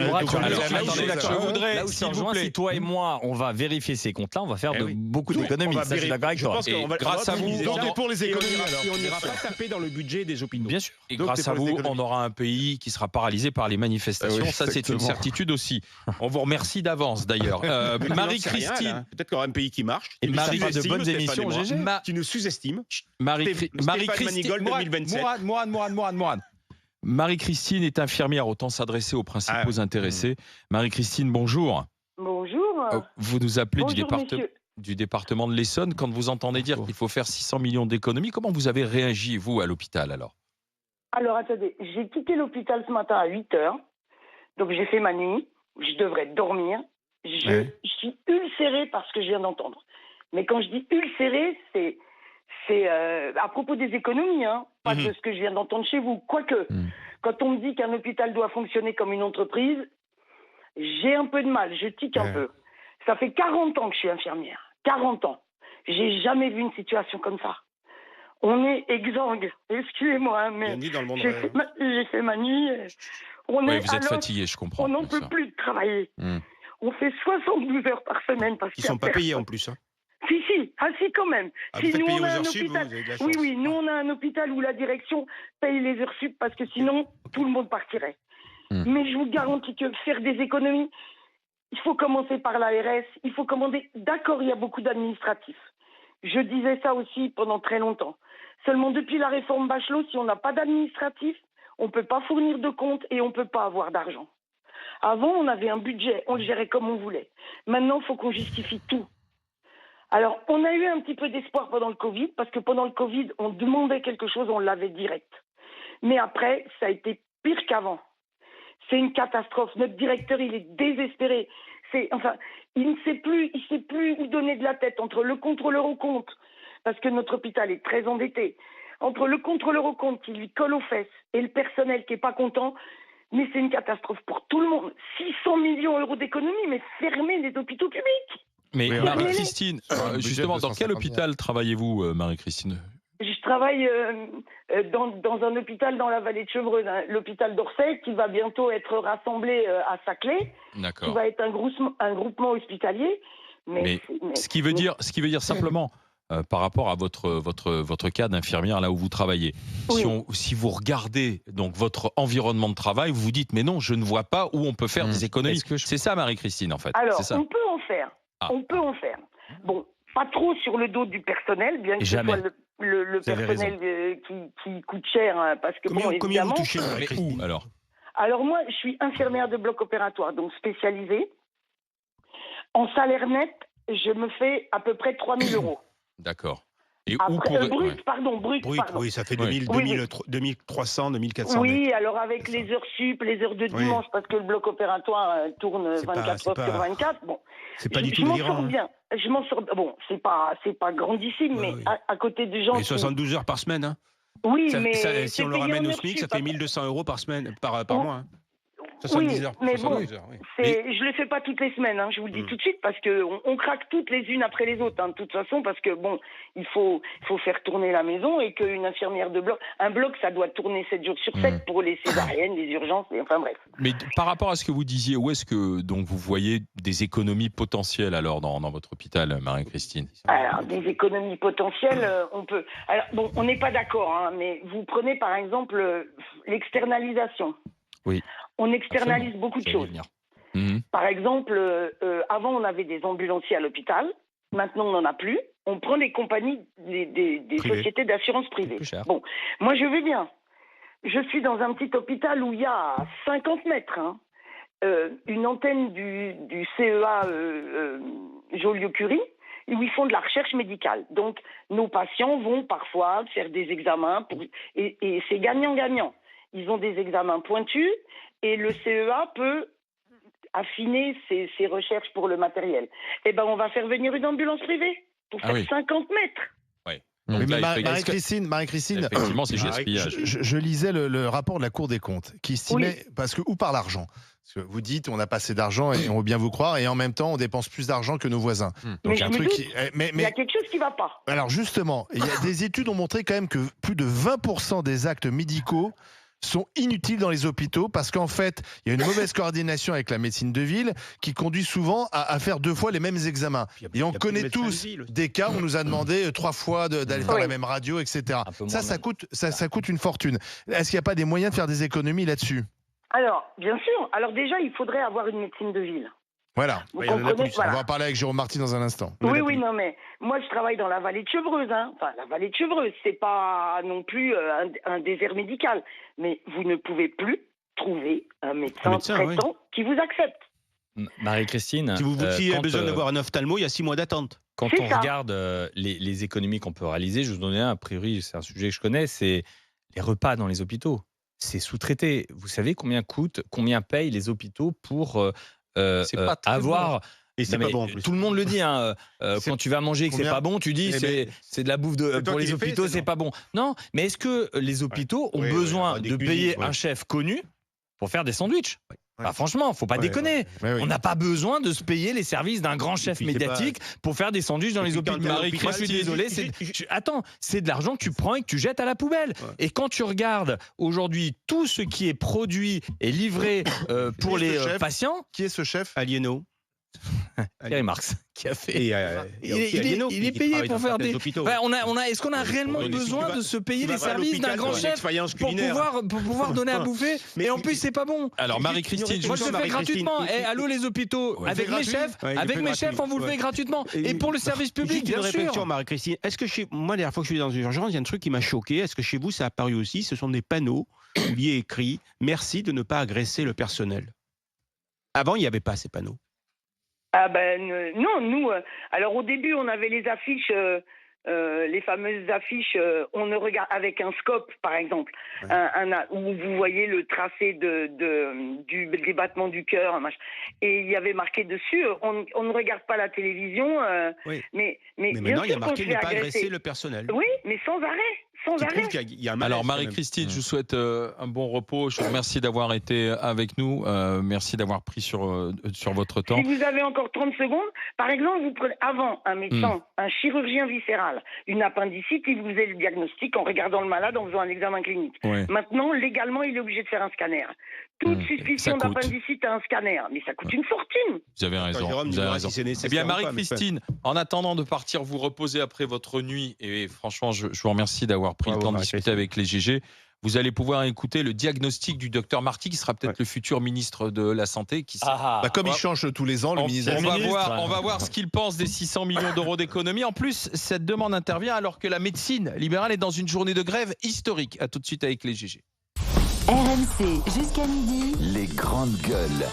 Je voudrais, là où s'il vous plaît, si toi et moi, on va vérifier ces comptes-là, on va faire beaucoup d'économies. Ça, je suis d'accord avec toi. Grâce à vous, pour les économies. Et on n'ira pas taper dans le budget des hôpitaux. Bien sûr. Et grâce à vous, on aura un pays qui sera paralysé par les manifestations. Ça, c'est une certitude aussi. On vous remercie d'avance, d'ailleurs. Marie-Christine. Peut-être qu'il y aura un pays qui marche. Et Marie de bonnes émissions, GG. Qui nous sous-estime. Marie-Christine. Mourad. Marie-Christine est infirmière, autant s'adresser aux principaux intéressés. Marie-Christine, bonjour. Bonjour. Vous nous appelez Bonjour, du département de l'Essonne. Quand vous entendez dire qu'il faut faire 600 millions d'économies, comment vous avez réagi, vous, à l'hôpital, alors? Alors, attendez, j'ai quitté l'hôpital ce matin à 8h. Donc, j'ai fait ma nuit. Je devrais dormir. Je suis ulcérée par ce que je viens d'entendre. Mais quand je dis ulcérée, c'est à propos des économies, pas de ce que je viens d'entendre chez vous. Quoique, quand on me dit qu'un hôpital doit fonctionner comme une entreprise, j'ai un peu de mal, je tique un peu. Ça fait 40 ans que je suis infirmière. 40 ans. J'ai jamais vu une situation comme ça. On est exsangue. Excusez-moi, mais j'ai fait ma nuit. Vous êtes fatigué, je comprends. On n'en peut plus de travailler. On fait 72 heures par semaine parce qu'ils ne sont pas payés en plus. Si, quand même. Si nous, on a un hôpital. Nous, on a un hôpital où la direction paye les heures sup parce que sinon, tout le monde partirait. Mais je vous garantis que faire des économies, il faut commencer par l'ARS, il faut commander. D'accord, il y a beaucoup d'administratifs. Je disais ça aussi pendant très longtemps. Seulement, depuis la réforme Bachelot, si on n'a pas d'administratif, on ne peut pas fournir de comptes et on ne peut pas avoir d'argent. Avant, on avait un budget, on le gérait comme on voulait. Maintenant, il faut qu'on justifie tout. Alors, on a eu un petit peu d'espoir pendant le Covid, parce que pendant le Covid, on demandait quelque chose, on l'avait direct. Mais après, ça a été pire qu'avant. C'est une catastrophe. Notre directeur, il est désespéré. Il ne sait plus où donner de la tête entre le contrôleur au compte, parce que notre hôpital est très endetté, entre le contrôleur au compte qui lui colle aux fesses et le personnel qui n'est pas content. Mais c'est une catastrophe pour tout le monde. 600 millions d'euros d'économie, mais fermer les hôpitaux publics. Mais Marie-Christine, justement, dans quel hôpital travaillez-vous, Marie-Christine? Je travaille dans un hôpital dans la vallée de Chevreuse, l'hôpital d'Orsay, qui va bientôt être rassemblé à Saclay, qui va être un groupement hospitalier. Ce qui veut dire simplement, par rapport à votre cas d'infirmière, là où vous travaillez, si vous regardez donc votre environnement de travail, vous vous dites, mais non, je ne vois pas où on peut faire des économies. C'est ça, Marie-Christine, en fait. Alors, on peut en faire. On peut en faire. Bon, pas trop sur le dos du personnel, bien que ce soit le personnel qui coûte cher, parce que combien vous touchez, Marie-Christine? Alors moi, je suis infirmière de bloc opératoire, donc spécialisée. En salaire net, je me fais à peu près 3 000 euros. D'accord. Et brut. Oui, ça fait 2300, 2400. Oui, alors avec les heures sup, les heures de dimanche, parce que le bloc opératoire tourne 24 heures sur 24. Bon, c'est pas du tout je m'en sors bien. Je m'en sors. Bon, c'est pas grandissime, mais à côté des gens. Mais 72 heures par semaine, hein. Oui, mais si on le ramène au SMIC, ça fait 1200 euros par semaine, par mois. Hein. 70 heures. Mais bon, je ne le fais pas toutes les semaines, je vous le dis tout de suite, parce qu'on craque toutes les unes après les autres, de toute façon, parce que il faut faire tourner la maison et qu'une infirmière de bloc, un bloc, ça doit tourner 7 jours sur 7 pour les césariennes, les urgences, enfin bref. Mais par rapport à ce que vous disiez, où est-ce que donc vous voyez des économies potentielles alors dans votre hôpital, Marie-Christine? Alors, des économies potentielles, on peut. Alors, bon, on n'est pas d'accord, mais vous prenez par exemple l'externalisation. Oui. On externalise beaucoup de choses. Par exemple, avant, on avait des ambulanciers à l'hôpital. Maintenant, on n'en a plus. On prend les compagnies, des sociétés d'assurance privées. Bon, moi, je vais bien. Je suis dans un petit hôpital où il y a 50 mètres, une antenne du CEA Joliot-Curie, où ils font de la recherche médicale. Donc, nos patients vont parfois faire des examens, et c'est gagnant-gagnant. Ils ont des examens pointus, et le CEA peut affiner ses recherches pour le matériel. Eh bien, on va faire venir une ambulance privée pour faire 50 mètres. Oui. Mais Marie-Christine, effectivement, c'est gaspillage. Je lisais le rapport de la Cour des comptes qui estimait, parce que où part l'argent? Parce que vous dites on n'a pas assez d'argent et on veut bien vous croire, et en même temps on dépense plus d'argent que nos voisins. Donc il y a quelque chose qui ne va pas. Alors justement, il y a des études ont montré quand même que plus de 20% des actes médicaux sont inutiles dans les hôpitaux parce qu'en fait, il y a une mauvaise coordination avec la médecine de ville qui conduit souvent à faire 2 fois les mêmes examens. Et on connaît tous des cas où on nous a demandé 3 fois d'aller faire la même radio, etc. Ça coûte une fortune. Est-ce qu'il n'y a pas des moyens de faire des économies là-dessus? Alors, bien sûr. Alors déjà, il faudrait avoir une médecine de ville. Voilà. Vous comprenez, On va en parler avec Jérôme Marty dans un instant. Oui, non, mais moi, je travaille dans la vallée de Chevreuse. Hein. Enfin, la vallée de Chevreuse, c'est pas non plus un désert médical. Mais vous ne pouvez plus trouver un médecin traitant qui vous accepte. Marie-Christine, si vous avez besoin d'avoir un ophtalmo, il y a 6 mois d'attente. Quand on regarde les économies qu'on peut réaliser, je vous donnais un, a priori, c'est un sujet que je connais, c'est les repas dans les hôpitaux. C'est sous-traité. Vous savez combien payent les hôpitaux pour avoir... Bon. Et c'est pas bon en plus. Tout le monde le dit. Hein. Quand tu vas manger et que c'est pas bon, tu dis c'est de la bouffe pour les hôpitaux, c'est pas bon. Non, mais est-ce que les hôpitaux ont besoin de payer un chef connu pour faire des sandwichs? Bah, franchement, faut pas déconner. On n'a pas besoin de se payer les services d'un grand chef médiatique pour faire des sandwichs dans les hôpitaux. Moi, je suis désolé. Attends, c'est de l'argent que tu prends et que tu jettes à la poubelle. Et quand tu regardes aujourd'hui tout ce qui est produit et livré pour les patients, qui est ce chef? Alieno. Thierry Marx qui a fait. Il est payé pour faire des. Est-ce qu'on a réellement besoin de se payer les services d'un grand chef pour pouvoir donner à bouffer? Et en plus, c'est pas bon. Alors Marie-Christine, moi je le fais gratuitement. Allô les hôpitaux, avec mes chefs, on vous le fait gratuitement. Et pour le service public, bien sûr. Marie-Christine, est-ce que moi, la dernière fois que je suis dans une urgence, il y a un truc qui m'a choqué. Est-ce que chez vous, ça a apparu aussi? Ce sont des panneaux où il y est écrit « Merci de ne pas agresser le personnel ». Avant, il n'y avait pas ces panneaux. Ah non, nous, alors au début on avait les affiches, les fameuses affiches, on ne regarde avec un scope par exemple, où vous voyez le tracé des battements du cœur, et il y avait marqué dessus, on ne regarde pas la télévision, mais maintenant il y a marqué ne pas agresser le personnel. Oui, mais sans arrêt. Alors Marie-Christine, je vous souhaite un bon repos. Je vous remercie d'avoir été avec nous. Merci d'avoir pris sur votre temps. Si vous avez encore 30 secondes, par exemple, vous prenez avant un médecin, un chirurgien viscéral, une appendicite, il vous faisait le diagnostic en regardant le malade, en faisant un examen clinique. Ouais. Maintenant, légalement, il est obligé de faire un scanner. Toute suspicion d'appendicite à un scanner, mais ça coûte une fortune. Vous avez raison. Vous avez raison. Eh bien, Marie-Christine, en attendant de partir vous reposer après votre nuit, et franchement, je vous remercie d'avoir pris le temps de discuter avec les GG. Vous allez pouvoir écouter le diagnostic du docteur Marty, qui sera peut-être le futur ministre de la Santé. Comme il change tous les ans, le ministre. On va voir ce qu'il pense des 600 millions d'euros d'économie. En plus, cette demande intervient alors que la médecine libérale est dans une journée de grève historique. À tout de suite avec les GG. RMC, jusqu'à midi. Les grandes gueules.